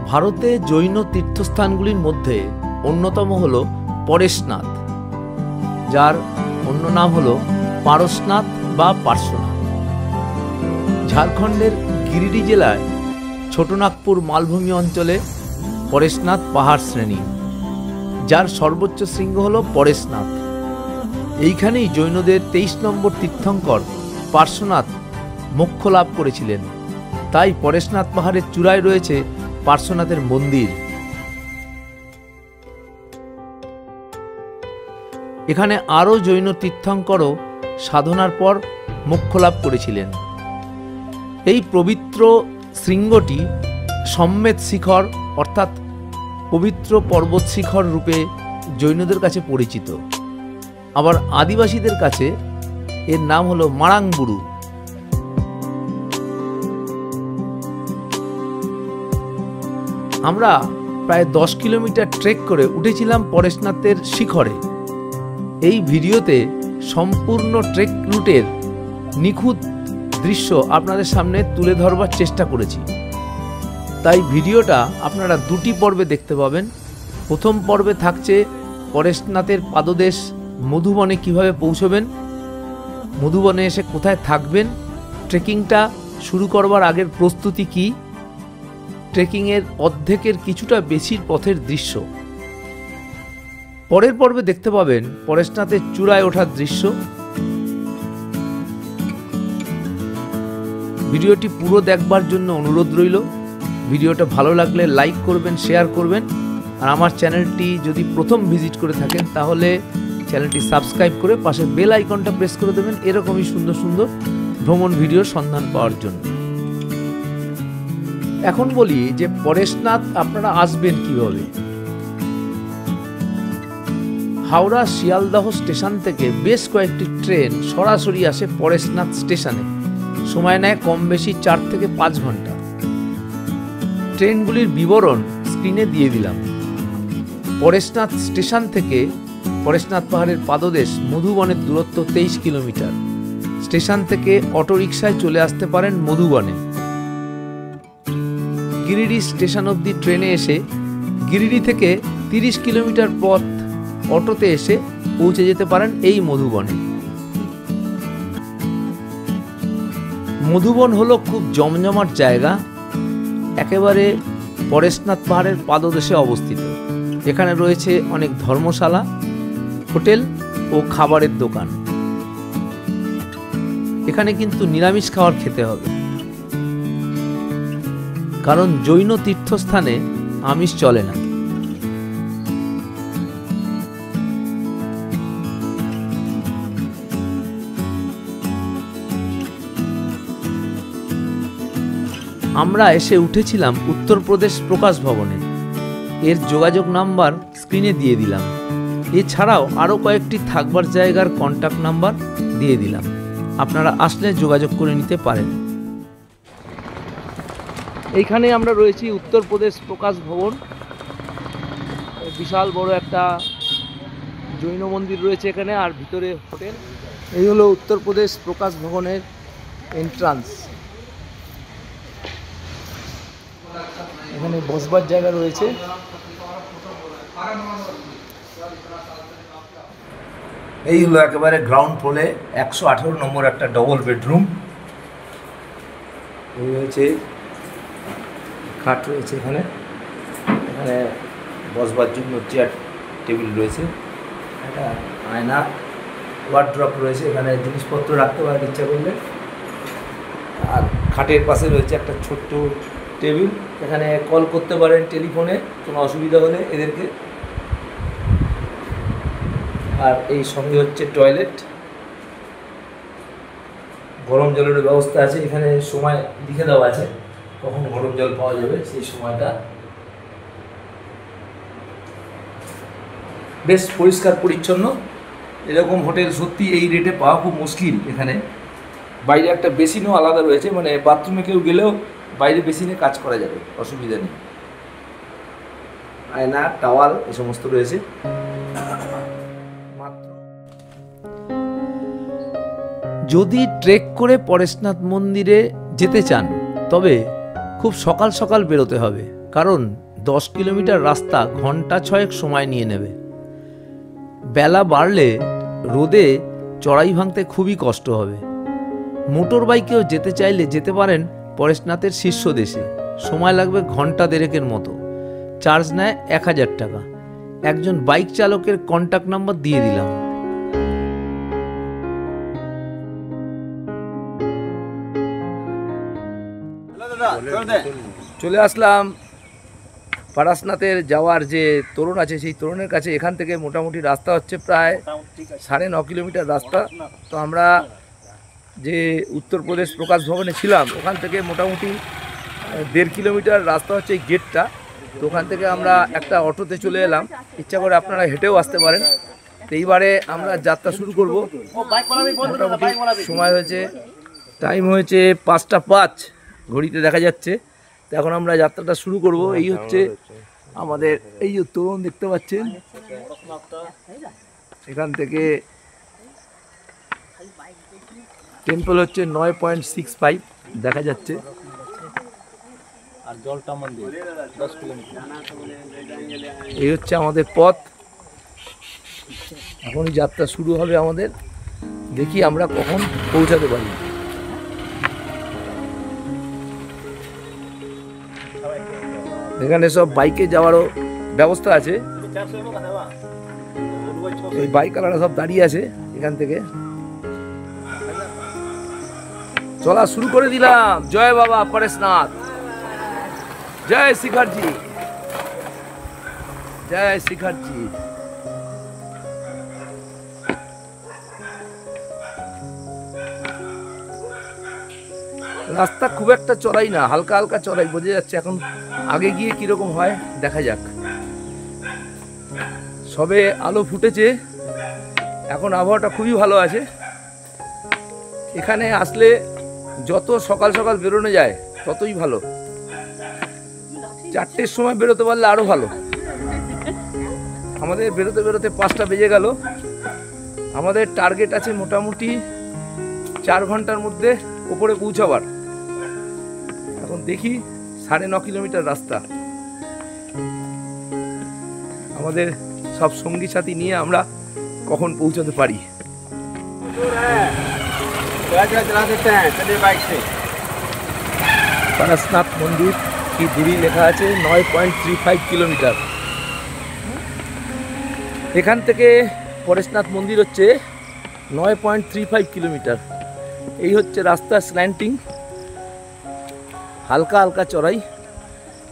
ভারতে জৈন তীর্থস্থানগুলির মধ্যে অন্যতম হল পরেশনাথ, যার অন্য নাম হল পারশনাথ বা পার্শ্বনাথ। ঝাড়খণ্ডের গিরিডি জেলায় ছোটনাগপুর মালভূমি অঞ্চলে পরেশনাথ পাহাড় শ্রেণী, যার সর্বোচ্চ শৃঙ্গ হল পরেশনাথ। এইখানেই জৈনদের 23 নম্বর তীর্থঙ্কর পার্শ্বনাথ মোক্ষ লাভ করেছিলেন। তাই পরেশনাথ পাহাড়ের চূড়ায় রয়েছে পার্শ্বনাথের মন্দির। এখানে আরও জৈন তীর্থঙ্করও সাধনার পর মোক্ষ লাভ করেছিলেন। এই পবিত্র শৃঙ্গটি সম্মেদ শিখর অর্থাৎ পবিত্র পর্বত শিখর রূপে জৈনদের কাছে পরিচিত। আবার আদিবাসীদের কাছে এর নাম হলো মারাংবুরু। আমরা প্রায় 10 কিলোমিটার ট্রেক করে উঠেছিলাম পরেশনাথের শিখরে। এই ভিডিওতে সম্পূর্ণ ট্রেক রুটের নিখুঁত দৃশ্য আপনাদের সামনে তুলে ধরবার চেষ্টা করেছি। তাই ভিডিওটা আপনারা দুটি পর্বে দেখতে পাবেন। প্রথম পর্বে থাকছে পরেশনাথের পাদদেশ মধুবনে কিভাবে পৌঁছবেন, মধুবনে এসে কোথায় থাকবেন, ট্রেকিংটা শুরু করবার আগের প্রস্তুতি কী, ট্রেকিংয়ের অর্ধেকের কিছুটা বেশির পথের দৃশ্য। পরের পর্বে দেখতে পাবেন পরেশনাথের চূড়ায় ওঠার দৃশ্য। ভিডিওটি পুরো দেখবার জন্য অনুরোধ রইল। ভিডিওটা ভালো লাগলে লাইক করবেন, শেয়ার করবেন। আর আমার চ্যানেলটি যদি প্রথম ভিজিট করে থাকেন তাহলে চ্যানেলটি সাবস্ক্রাইব করে পাশে বেল আইকনটা প্রেস করে দেবেন এরকমই সুন্দর সুন্দর ভ্রমণ ভিডিওর সন্ধান পাওয়ার জন্য। এখন বলি যে পরেশনাথ আপনারা আসবেন কিভাবে। হাওড়া শিয়ালদহ স্টেশন থেকে বেশ কয়েকটি ট্রেন সরাসরি আসে পরেশনাথ স্টেশনে। সময় নেয় কম বেশি 4 থেকে 5 ঘন্টা। ট্রেনগুলির বিবরণ স্ক্রিনে দিয়ে দিলাম। পরেশনাথ স্টেশন থেকে পরেশনাথ পাহাড়ের পাদদেশ মধুবনের দূরত্ব 23 কিলোমিটার। স্টেশন থেকে অটোরিকশায় চলে আসতে পারেন মধুবনে। গিরিডি স্টেশন অবধি ট্রেনে এসে গিরিডি থেকে 30 কিলোমিটার পথ অটোতে এসে পৌঁছে যেতে পারেন এই মধুবনে। মধুবন হলো খুব জমজমাট জায়গা, একেবারে পরেশনাথ পাহাড়ের পাদদেশে অবস্থিত। এখানে রয়েছে অনেক ধর্মশালা, হোটেল ও খাবারের দোকান। এখানে কিন্তু নিরামিষ খাবার খেতে হবে, কারণ জৈন তীর্থস্থানে আমিষ চলে না। আমরা এসে উঠেছিলাম উত্তরপ্রদেশ প্রকাশ ভবনে। এর যোগাযোগ নাম্বার স্ক্রিনে দিয়ে দিলাম। এছাড়াও আরও কয়েকটি থাকবার জায়গার কন্ট্যাক্ট নাম্বার দিয়ে দিলাম, আপনারা আসলে যোগাযোগ করে নিতে পারেন। এইখানে আমরা রয়েছি উত্তরপ্রদেশ প্রকাশ ভবন। বিশাল বড় একটা জৈন মন্দির রয়েছে এখানে, আর ভিতরে হোটেল। এই হলো উত্তরপ্রদেশ প্রকাশ ভবনের এন্ট্রান্স। এখানে বসবার জায়গা রয়েছে। এই হলো একেবারে গ্রাউন্ড ফ্লোরে 118 নম্বর একটা ডবল বেডরুম। এই রয়েছে খাট রয়েছে এখানে, এখানে বসবার জন্য চেয়ার টেবিল রয়েছে, একটা আয়না, ওয়ার্ড্রপ রয়েছে, এখানে জিনিসপত্র রাখতে পারেন ইচ্ছা করলে। আর খাটের পাশে রয়েছে একটা ছোট্ট টেবিল, এখানে কল করতে পারেন টেলিফোনে কোনো অসুবিধা হলে এদেরকে। আর এই সঙ্গে হচ্ছে টয়লেট, গরম জলের ব্যবস্থা আছে। এখানে সময় লিখে দেওয়া আছে কখন গরম জল পাওয়া যাবে, সেই সময়টা। বেশ পরিষ্কার পরিচ্ছন্ন। এরকম হোটেল সত্যি এই রেটে পাওয়া খুব মুশকিল। এখানে বাইরে একটা বেসিনও আলাদা রয়েছে, মানে বাথরুমে কেউ গেলেও বাইরে বেসিনে কাজ করা যাবে, অসুবিধা নেই। আয়না, টাওয়াল এ সমস্ত রয়েছে। যদি ট্রেক করে পরেশনাথ মন্দিরে যেতে চান তবে খুব সকাল সকাল বেরোতে হবে, কারণ 10 কিলোমিটার রাস্তা ঘন্টা 6 সময় নিয়ে নেবে। বেলা বাড়লে রোদে চড়াই ভাঙতে খুবই কষ্ট হবে। মোটর বাইকেও যেতে চাইলে যেতে পারেন পরেশনাথের শীর্ষ দেশে। সময় লাগবে ঘন্টা দেড়েকের মতো। চার্জ নেয় 1000 টাকা। একজন বাইক চালকের কন্ট্যাক্ট নাম্বার দিয়ে দিলাম। চলে আসলাম পরেশনাথের যাওয়ার যে তোরণ আছে সেই তোরণের কাছে। এখান থেকে মোটামুটি রাস্তা হচ্ছে প্রায় 9.5 কিলোমিটার রাস্তা। তো আমরা যে উত্তরপ্রদেশ প্রকাশ ভবনে ছিলাম ওখান থেকে মোটামুটি 1.5 কিলোমিটার রাস্তা হচ্ছে এই গেটটা। তো ওখান থেকে আমরা একটা অটোতে চলে এলাম। ইচ্ছা করে আপনারা হেঁটেও আসতে পারেন। তো এইবারে আমরা যাত্রা শুরু করব। মোটামুটি সময় হয়েছে, টাইম হয়েছে 5টা 5 ঘড়িতে দেখা যাচ্ছে। তো এখন আমরা যাত্রাটা শুরু করব। এই হচ্ছে আমাদের এই যে তোরণ দেখতে পাচ্ছেন, এখান থেকে টেম্পল হচ্ছে 9.65 দেখা যাচ্ছে। আর জলটা মন্দির 10 কিলোমিটার। এই হচ্ছে আমাদের পথ। এখনই যাত্রা শুরু হবে আমাদের। দেখি আমরা কখন পৌঁছাতে পারি। এখানে সব বাইকে যাওয়ারও ব্যবস্থা আছে। এই বাইকওয়ালারা সব দাঁড়িয়ে আছে। এখান থেকে চলা শুরু করে দিলাম। জয় বাবা পরেশনাথ, জয় শিখরজি, জয় শিখরজি। রাস্তা খুব একটা চড়াই না, হালকা হালকা চড়াই, বোঝা যাচ্ছে। এখন আগে গিয়ে কিরকম হয় দেখা যাক। সবে আলো ফুটেছে, এখন আবহাওয়াটা খুবই ভালো আছে। এখানে আসলে যত সকাল সকাল বেরোনো যায় ততই ভালো। 4টের সময় বেরোতে পারলে আরো ভালো। আমাদের বেরোতে বেরোতে 5টা বেজে গেল। আমাদের টার্গেট আছে মোটামুটি 4 ঘন্টার মধ্যে উপরে পৌঁছাবার। এখন দেখি 9.5 কিলোমিটার রাস্তা। আমাদের সব সঙ্গী সাথী নিয়ে আমরা কখন পৌঁছাতে পারি। পরেশনাথ মন্দির কি দূরি লেখা আছে 9.35 কিলোমিটার। এখান থেকে পরেশনাথ মন্দির হচ্ছে 9.35 কিলোমিটার। এই হচ্ছে রাস্তা, স্ল্যান্টিং, হালকা হালকা চড়াই,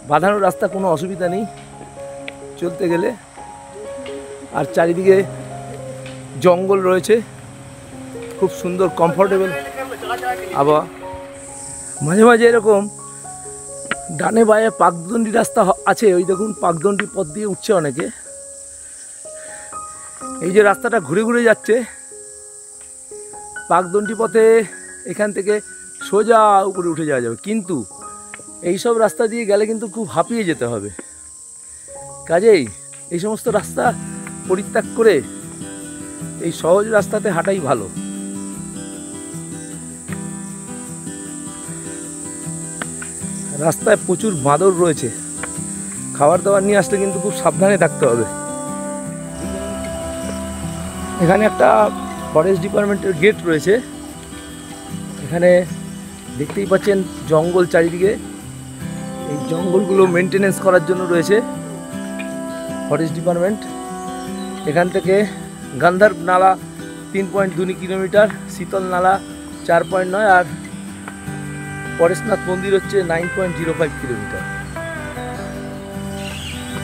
বাঁধানো রাস্তা, কোনো অসুবিধা নেই চলতে গেলে। আর চারিদিকে জঙ্গল রয়েছে, খুব সুন্দর কমফোর্টেবল আবহাওয়া। মাঝে মাঝে এরকম ডানে বাঁয়ে পাকদণ্ডী রাস্তা আছে। ওই দেখুন পাকদণ্ডী পথ দিয়ে উঠছে অনেকে। এই যে রাস্তাটা ঘুরে ঘুরে যাচ্ছে পাকদণ্ডী পথে, এখান থেকে সোজা উপরে উঠে যাওয়া যাবে। কিন্তু এই সব রাস্তা দিয়ে গেলে কিন্তু খুব হাঁপিয়ে যেতে হবে। কাজেই এই সমস্ত রাস্তা পরিত্যাগ করে এই সহজ রাস্তাতে হাঁটাই ভালো। রাস্তায় প্রচুর বাঁদর রয়েছে। খাবার দাবার নিয়ে আসলে কিন্তু খুব সাবধানে থাকতে হবে। এখানে একটা ফরেস্ট ডিপার্টমেন্টের গেট রয়েছে। এখানে দেখতেই পাচ্ছেন জঙ্গল চারিদিকে। এই জঙ্গলগুলো মেনটেনেন্স করার জন্য রয়েছে ফরেস্ট ডিপার্টমেন্ট। এখান থেকে গান্ধার নালা 3.2 কিলোমিটার, শীতল নালা 4.9, আর পরেশনাথ মন্দির হচ্ছে 9.05 কিলোমিটার।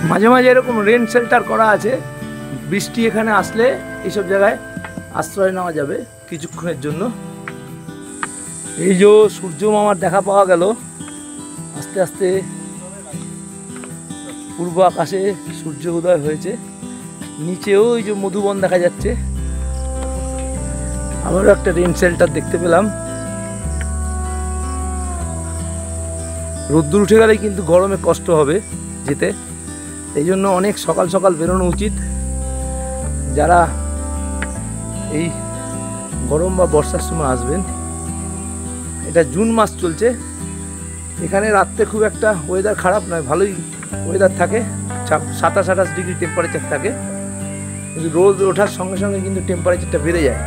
মাঝে মাঝে এরকম রেন শেল্টার করা আছে। বৃষ্টি এখানে আসলে এইসব জায়গায় আশ্রয় নেওয়া যাবে কিছুক্ষণের জন্য। এই যে সূর্য মামার দেখা পাওয়া গেল। আস্তে আস্তে পূর্ব আকাশে সূর্য উদয় হয়েছে। নিচেও ওই যে মধুবন দেখা যাচ্ছে। আবারও একটা রেন শেল্টার দেখতে পেলাম। রোদ্দুর উঠে গেলে কিন্তু গরমে কষ্ট হবে যেতে, এই জন্য অনেক সকাল সকাল বেরোনো উচিত। যারা এই গরম বা বর্ষার সময় আসবেন, এটা জুন মাস চলছে, এখানে রাত্রে খুব একটা ওয়েদার খারাপ নয়, ভালোই ওয়েদার থাকে, 27-28 ডিগ্রি টেম্পারেচার থাকে, কিন্তু রোদ ওঠার সঙ্গে সঙ্গে কিন্তু টেম্পারেচারটা বেড়ে যায়।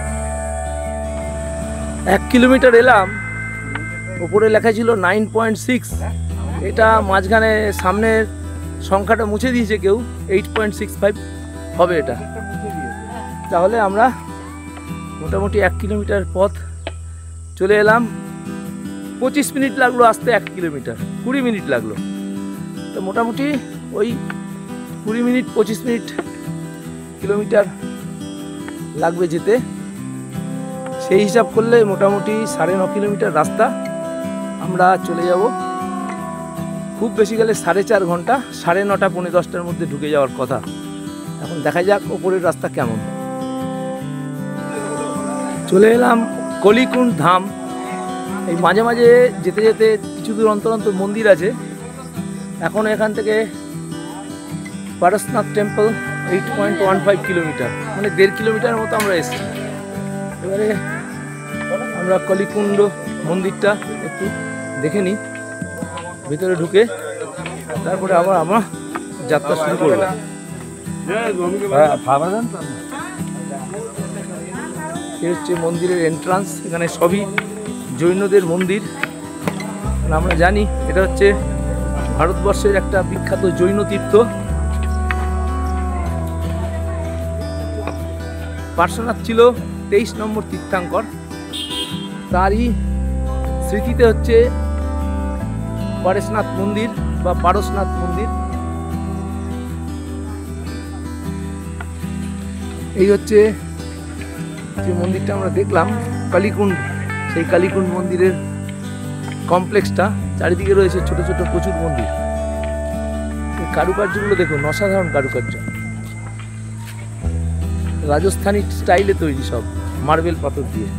1 কিলোমিটার এলাম, ওপরে লেখা ছিল 9.6, এটা মাঝখানে সামনের সংখ্যাটা মুছে দিয়েছে কেউ, 8.65 হবে এটা। তাহলে আমরা মোটামুটি 1 কিলোমিটার পথ চলে এলাম। 25 মিনিট লাগলো আসতে, 1 কিলোমিটার 20 মিনিট লাগলো। তো মোটামুটি ওই 20 মিনিট 25 মিনিট কিলোমিটার লাগবে যেতে। সেই হিসাব করলে মোটামুটি 9.5 কিলোমিটার রাস্তা আমরা চলে যাব। খুব বেশি গেলে 4.5 ঘন্টা, 9:30 পৌনে 10টার মধ্যে ঢুকে যাওয়ার কথা। এখন দেখা যাক ওপরের রাস্তা কেমন। চলে এলাম কলিকুণ্ড ধাম। এই মাঝে মাঝে যেতে যেতে কিছু দূর অন্তর অন্তর মন্দির আছে। এখন এখান থেকে পারশনাথ টেম্পল 8.15 কিলোমিটার, মানে 1.5 কিলোমিটারের মতো আমরা এসেছি। এবারে আমরা কলিকুণ্ড মন্দিরটা একটু দেখে নিই ভিতরে ঢুকে, তারপরে আবার আমরা যাত্রা শুরু করব। এই হচ্ছে মন্দিরের এন্ট্রান্স। এখানে সবই জৈনদের মন্দির। আমরা জানি এটা হচ্ছে ভারতবর্ষের একটা বিখ্যাত জৈন তীর্থ। পার্শ্বনাথ ছিল 23 নম্বর তীর্থাঙ্কর। তারই স্মৃতিতে হচ্ছে পরেশনাথ মন্দির বা পারশনাথ মন্দির। এই হচ্ছে যে মন্দিরটা আমরা দেখলাম কালীকুণ্ড, সেই কালীকুণ্ড মন্দিরের কমপ্লেক্সটা। চারিদিকে রয়েছে ছোট ছোট প্রচুর মন্দির। এই কারুকার্যগুলো দেখুন, অসাধারণ কারুকার্য, রাজস্থানী স্টাইলে তৈরি, সব মার্বেল পাথর দিয়ে।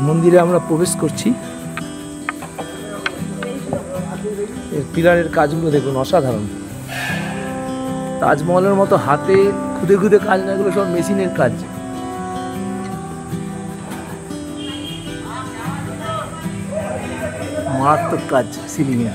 মন্দিরে আমরা প্রবেশ করছি। এর পিলারের কাজগুলো দেখুন, অসাধারণ। তাজমহলের মতো হাতে খুদে খুদে কাজ না, এগুলো সব মেশিনের কাজ। মারাত্মক কাজ সিলিংয়ে।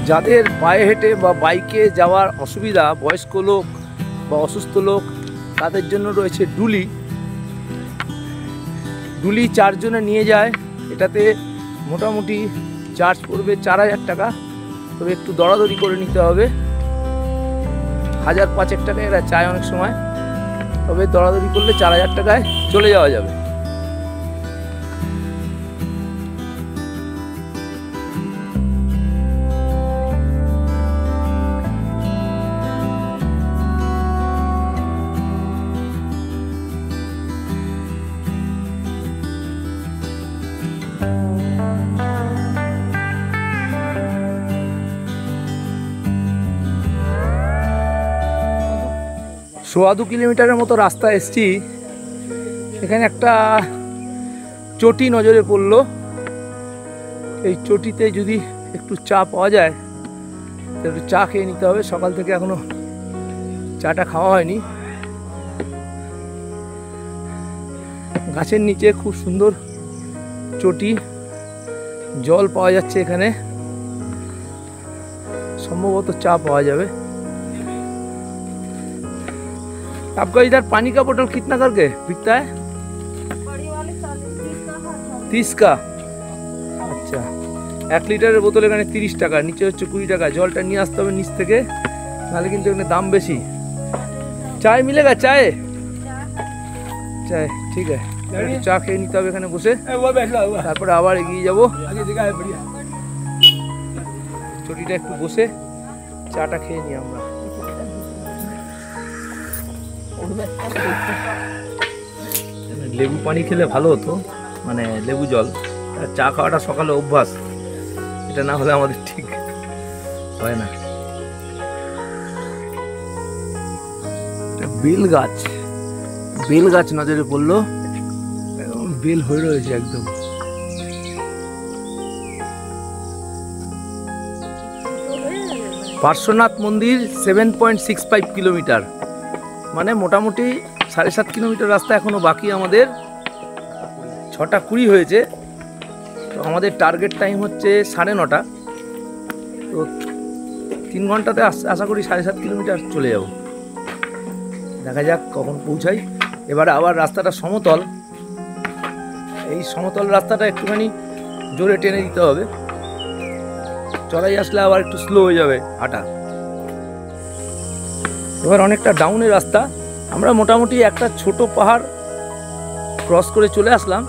যাদের পায়ে হেঁটে বা বাইকে যাওয়ার অসুবিধা, বয়স্ক লোক বা অসুস্থ লোক, তাদের জন্য রয়েছে ডুলি। ডুলি 4 জনে নিয়ে যায়। এটাতে মোটামুটি চার্জ পড়বে 4000 টাকা। তবে একটু দরাদরি করে নিতে হবে। 1000-5 টাকা এরা চায় অনেক সময়, তবে দরাদরি করলে 4000 টাকায় চলে যাওয়া যাবে। সোয়া 2 কিলোমিটারের মতো রাস্তা এসছি। এখানে একটা চটি নজরে পড়লো। এই চটিতে যদি একটু চা পাওয়া যায়, একটু চা খেয়ে নিতে হবে। সকাল থেকে এখনো চাটা খাওয়া হয়নি। গাছের নিচে খুব সুন্দর চটি, জল পাওয়া যাচ্ছে এখানে, সম্ভবত চা পাওয়া যাবে। आपका इधर पानी का बोतल कितना करके बिकता है? बड़ी वाले 30 का। अच्छा, 1 লিটারের বোতল এখানে 30 টাকা, নিচে হচ্ছে 20 টাকা। জলটা নিয়ে আসতে হবে নিচ থেকে, নাহলে কিন্তু এখানে দাম বেশি। চাय मिलेगा? चाय ঠিক আছে, চা খেয়ে নিতে হবে এখানে বসে, তারপরে আবার এগিয়ে যাবো। চটিটা একটু বসে চাটা খেয়ে নিই আমরা। লেবু পানি খেলে ভালো হতো, মানে লেবু জল। চা খাওয়াটা সকালে অভ্যাস, এটা না হলে আমাদের ঠিক হয় না। বেল গাছ নজরে পড়লো, বেল হয়ে রয়েছে একদম। পার্শ্বনাথ মন্দির 7.65 কিলোমিটার, মানে মোটামুটি 7.5 কিলোমিটার রাস্তা এখনো বাকি আমাদের। 6:20 হয়েছে, তো আমাদের টার্গেট টাইম হচ্ছে 9:30। তো 3 ঘন্টাতে আশা করি 7.5 কিলোমিটার চলে যাব। দেখা যাক কখন পৌঁছাই। এবারে আবার রাস্তাটা সমতল, এই সমতল রাস্তাটা একটুখানি জোরে টেনে দিতে হবে, চড়াই আসলে আবার একটু স্লো হয়ে যাবে হাঁটা। এবার অনেকটা ডাউনের রাস্তা, আমরা মোটামুটি একটা ছোট পাহাড় ক্রস করে চলে আসলাম।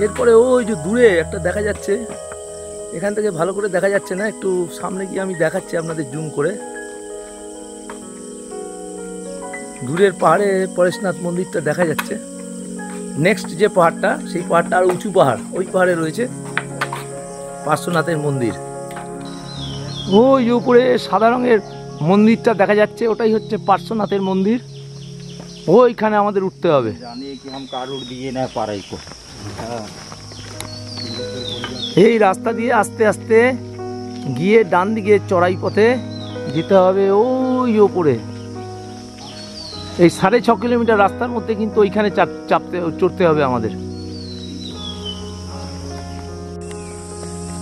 এরপরে ওই যে দূরে একটা দেখা যাচ্ছে, এখান থেকে ভালো করে দেখা যাচ্ছে না, একটু সামনে গিয়ে আমি দেখাচ্ছি আপনাদের জুম করে। দূরের পাহাড়ে পরেশনাথ মন্দিরটা দেখা যাচ্ছে। নেক্সট যে পাহাড়টা, সেই পাহাড়টা আর উঁচু পাহাড়, ওই পাহাড়ে রয়েছে পার্শ্বনাথের মন্দির। ওই উপরে সাদা রঙের মন্দিরটা দেখা যাচ্ছে, ওটাই হচ্ছে পার্শ্বনাথের মন্দির। ওইখানে আমাদের উঠতে হবে। এই রাস্তা দিয়ে আস্তে আস্তে গিয়ে ডান দিকে চড়াই পথে যেতে হবে ওই উপরে। এই 6.5 কিলোমিটার রাস্তার মধ্যে কিন্তু ওইখানে চড়তে হবে আমাদের।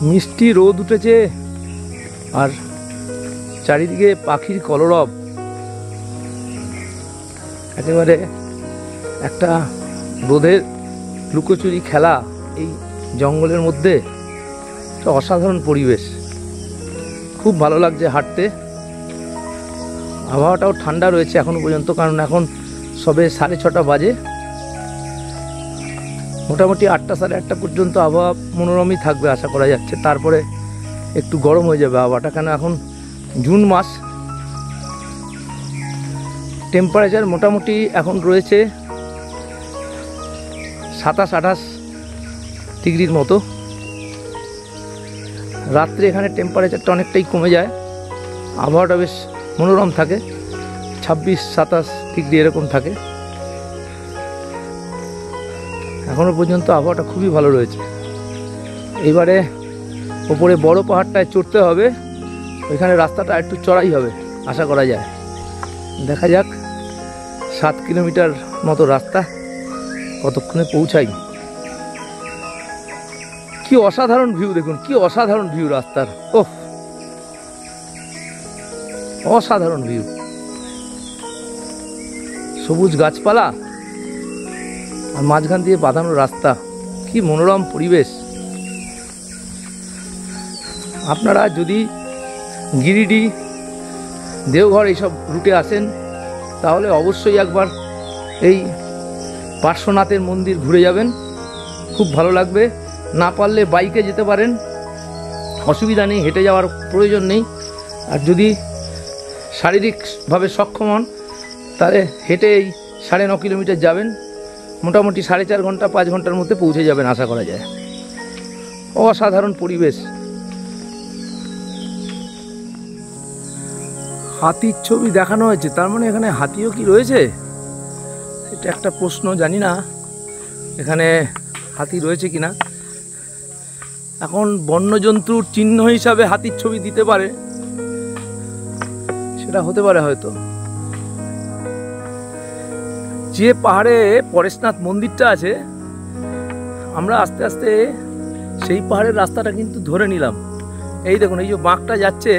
মিষ্টি রোদ উঠেছে আর চারিদিকে পাখির কলরব, একেবারে একটা রোদের লুকোচুরি খেলা এই জঙ্গলের মধ্যে। একটা অসাধারণ পরিবেশ, খুব ভালো লাগছে হাঁটতে। আবহাওয়াটাও ঠান্ডা রয়েছে এখনো পর্যন্ত, কারণ এখন সবে 6:30 বাজে। মোটামুটি 8টা 8:30 পর্যন্ত আবহাওয়া মনোরমই থাকবে আশা করা যাচ্ছে। তারপরে একটু গরম হয়ে যাবে আবহাওয়াটা, কেন এখন জুন মাস। টেম্পারেচার মোটামুটি এখন রয়েছে 27-28 ডিগ্রির মতো। রাত্রে এখানে টেম্পারেচারটা অনেকটাই কমে যায়, আবহাওয়াটা বেশ মনোরম থাকে, 26-27 ডিগ্রি এরকম থাকে। এখনো পর্যন্ত আবহাওয়াটা খুবই ভালো রয়েছে। এইবারে ওপরে বড় পাহাড়টায় চড়তে হবে, ওইখানে রাস্তাটা একটু চড়াই হবে আশা করা যায়। দেখা যাক 7 কিলোমিটার মতো রাস্তা, কতক্ষণে পৌঁছাই। কি অসাধারণ ভিউ দেখুন, কি অসাধারণ ভিউ রাস্তার, ওহ অসাধারণ ভিউ। সবুজ গাছপালা আর মাঝখান দিয়ে বাঁধানো রাস্তা, কি মনোরম পরিবেশ। আপনারা যদি গিরিডি, দেওঘর এইসব রুটে আসেন তাহলে অবশ্যই একবার এই পার্শ্বনাথের মন্দির ঘুরে যাবেন, খুব ভালো লাগবে। না পারলে বাইকে যেতে পারেন, অসুবিধা নেই, হেঁটে যাওয়ার প্রয়োজন নেই। আর যদি শারীরিকভাবে সক্ষম হন তাহলে হেঁটে এই 9.5 কিলোমিটার যাবেন, মোটামুটি 4.5 ঘন্টা 5 ঘন্টার মধ্যে পৌঁছে যাবেন আশা করা যায়। অসাধারণ পরিবেশ। হাতির ছবি দেখানো হয়েছে, তার মানে এখানে হাতিও কি রয়েছে? এটা একটা প্রশ্ন, জানি না এখানে হাতি রয়েছে কিনা। এখন বন্যজন্তুর চিহ্ন হিসাবে হাতির ছবি দিতে পারে, সেটা হতে পারে হয়তো। যে পাহাড়ে পরেশনাথ মন্দিরটা আছে, আমরা আস্তে আস্তে সেই পাহাড়ের রাস্তাটা কিন্তু ধরে নিলাম। এই দেখুন, এই যে বাঁকটা যাচ্ছে,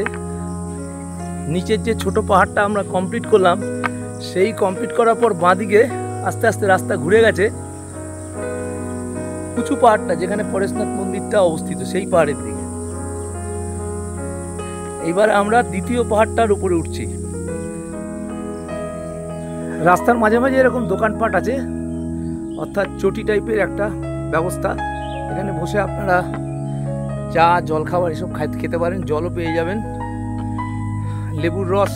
নিচের যে ছোট পাহাড়টা আমরা কমপ্লিট করলাম, সেই কমপ্লিট করার পর বাঁদিকে আস্তে আস্তে রাস্তা ঘুরে গেছে উঁচু পাহাড়টা, যেখানে পরেশনাথ মন্দিরটা অবস্থিত, সেই পাহাড়ের দিকে। এইবার আমরা দ্বিতীয় পাহাড়টার উপরে উঠছি। রাস্তার মাঝে মাঝে এরকম দোকানপাট আছে, অর্থাৎ চটি টাইপের একটা ব্যবস্থা। এখানে বসে আপনারা চা, জলখাবার এসব খেতে পারেন, জলও পেয়ে যাবেন, লেবুর রস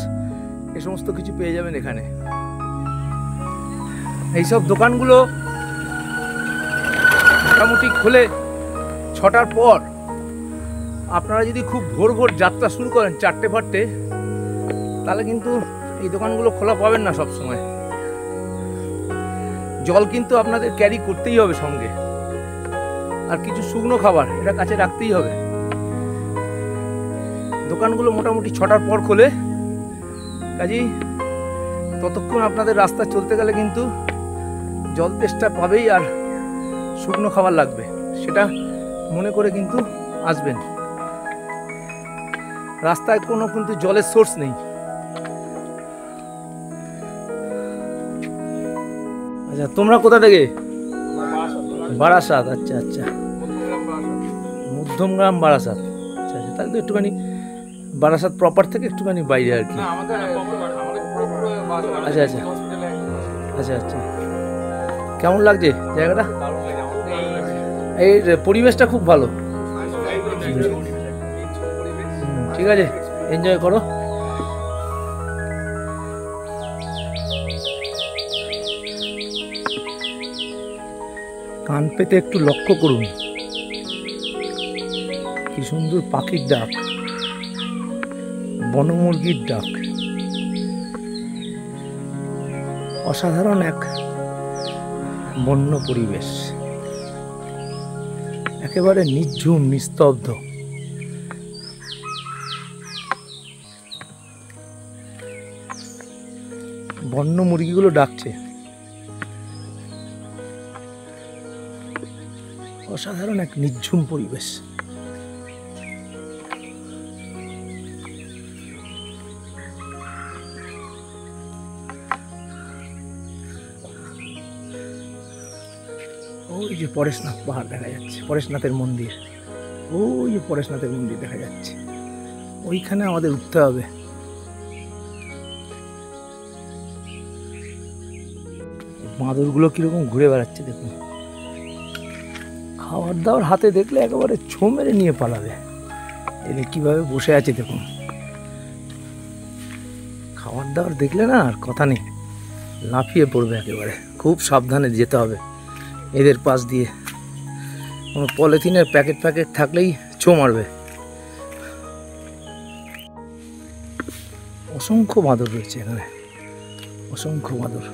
এ সমস্ত কিছু পেয়ে যাবেন এখানে। এইসব দোকানগুলো মোটামুটি খোলে 6টার পর। আপনারা যদি খুব ভোর ভোর যাত্রা শুরু করেন 4টে 5টে, তাহলে কিন্তু এই দোকানগুলো খোলা পাবেন না সব সময়। জল কিন্তু আপনাদের ক্যারি করতেই হবে সঙ্গে, আর কিছু শুকনো খাবার এটা কাছে রাখতেই হবে। দোকানগুলো মোটামুটি 6টার পর খোলে, কাজেই ততক্ষণ আপনাদের রাস্তা চলতে গেলে কিন্তু জল তেষ্টা পাবেই, আর শুকনো খাবার লাগবে, সেটা মনে করে কিন্তু আসবেন। রাস্তায় কোনো কিন্তু জলের সোর্স নেই। আচ্ছা, তোমরা কোথা থেকে? বারাসাত। আচ্ছা আচ্ছা, মধ্যমগ্রাম বারাসাত। আচ্ছা আচ্ছা, তাহলে তো একটুখানি বারাসাত প্রপার থেকে একটুখানি বাইরে আর কি। আচ্ছা আচ্ছা আচ্ছা আচ্ছা, কেমন লাগছে জায়গাটা? এই পরিবেশটা খুব ভালো। ঠিক আছে, এনজয় করো। কান পেতে একটু লক্ষ্য করুন, কি সুন্দর পাখির ডাক, বনমুরগির ডাক, অসাধারণ এক বন্য পরিবেশ, একেবারে নিঝুম নিস্তব্ধ। বন্য মুরগিগুলো ডাকছে, অসাধারণ এক নিঝুম পরিবেশ। ওই যে পরেশনাথ পাহাড় দেখা যাচ্ছে, পরেশনাথের মন্দির, ওই যে পরেশনাথের মন্দির দেখা যাচ্ছে, ওইখানে আমাদের উঠতে হবে। বাঁদরগুলো কিরকম ঘুরে বেড়াচ্ছে দেখুন, খাবার দাবার হাতে দেখলে একেবারে ছো মেরে নিয়ে পালাবে। এনে কিভাবে বসে আছে দেখুন, খাবার দাবার দেখলে না আর কথা নেই, লাফিয়ে পড়বে একেবারে। খুব সাবধানে যেতে হবে এদের পাশ দিয়ে, কোনো পলিথিনের প্যাকেট থাকলেই ছো মারবে। অসংখ্য বাঁদর রয়েছে এখানে, অসংখ্য বাঁদর।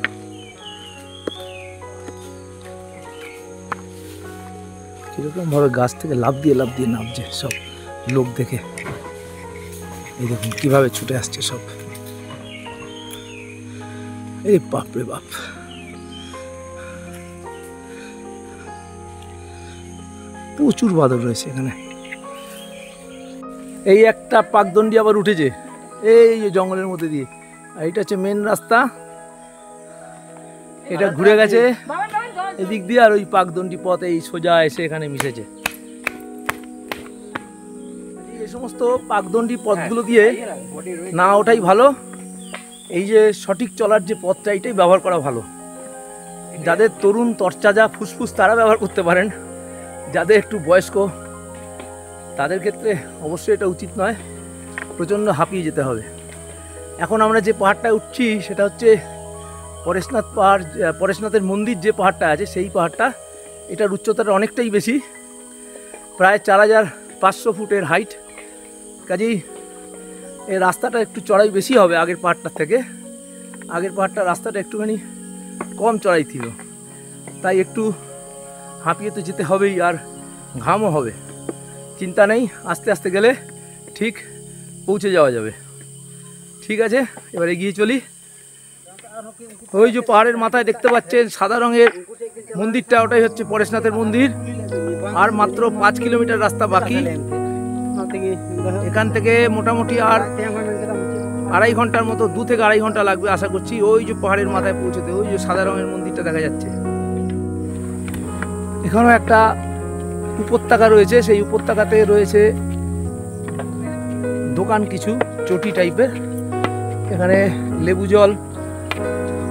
কিরকম ভাবে গাছ থেকে লাফ দিয়ে নামছে সব লোক দেখে। এই দেখুন কিভাবে ছুটে আসছে সব, এই বাপরে বাপ। প্রচুর বাঁদর রয়েছে এখানে। এই একটা পাকদণ্ডি আবার উঠেছে এই জঙ্গলের মধ্যে দিয়ে, আর এটা হচ্ছে মেন রাস্তা, এটা ঘুরে গেছে এদিক দিয়ে, আর ওই পাকদণ্ডি পথ এই সোজা এসে এখানে মিশেছে। এই সমস্ত পাকদণ্ডি পথগুলো দিয়ে না ওঠাই ভালো, এই যে সঠিক চলার যে পথটা এটাই ব্যবহার করা ভালো। যাদের তরুণ তরতাজা ফুসফুস তারা ব্যবহার করতে পারেন, যাদের একটু বয়স্ক তাদের ক্ষেত্রে অবশ্যই এটা উচিত নয়, প্রচণ্ড হাঁপিয়ে যেতে হবে। এখন আমরা যে পাহাড়টায় উঠছি সেটা হচ্ছে পরেশনাথ পাহাড়, পরেশনাথের মন্দির যে পাহাড়টা আছে সেই পাহাড়টা। এটার উচ্চতাটা অনেকটাই বেশি, প্রায় 4500 ফুটের হাইট। কাজেই এই রাস্তাটা একটু চড়াই বেশি হবে আগের পাহাড়টার থেকে। আগের পাহাড়টার রাস্তাটা একটুখানি কম চড়াই ছিল, তাই একটু হাঁপিয়ে তো যেতে হবেই, আর ঘামও হবে। চিন্তা নেই, আস্তে আস্তে গেলে ঠিক পৌঁছে যাওয়া যাবে। ঠিক আছে, এবার এগিয়ে চলি। ওই যে পাহাড়ের মাথায় দেখতে পাচ্ছেন সাদা রঙের মন্দিরটা, ওটাই হচ্ছে পরেশনাথের মন্দির। আর মাত্র 5 কিলোমিটার রাস্তা বাকি। এখান থেকে মোটামুটি আর 2.5 ঘন্টার মতো, 2 থেকে 2.5 ঘন্টা লাগবে আশা করছি ওই যে পাহাড়ের মাথায় পৌঁছতে। ওই যে সাদা রঙের মন্দিরটা দেখা যাচ্ছে। এখানেও একটা উপত্যকা রয়েছে, সেই উপত্যকাতে রয়েছে দোকান কিছু চটি টাইপের। এখানে লেবু জল,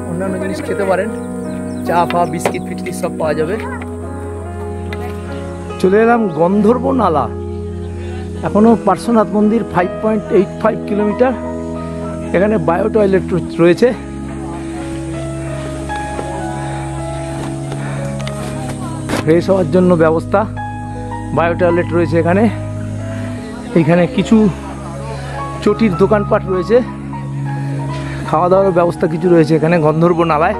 অন্যান্য জিনিস খেতে পারেন, চা ফা বিস্কিট ফিটকিট সব পাওয়া যাবে। চলে এলাম গন্ধর্ব নালা। এখনও পার্শ্বনাথ মন্দির 5.85 কিলোমিটার। এখানে বায়ো টয়লেট রয়েছে। ফ্রেশ হওয়ার জন্য ব্যবস্থা, বায়ো টয়লেট রয়েছে এখানে। এখানে কিছু চটির দোকানপাট রয়েছে, খাওয়া দাওয়ার ব্যবস্থা কিছু রয়েছে এখানে গন্ধর্ব নালায়।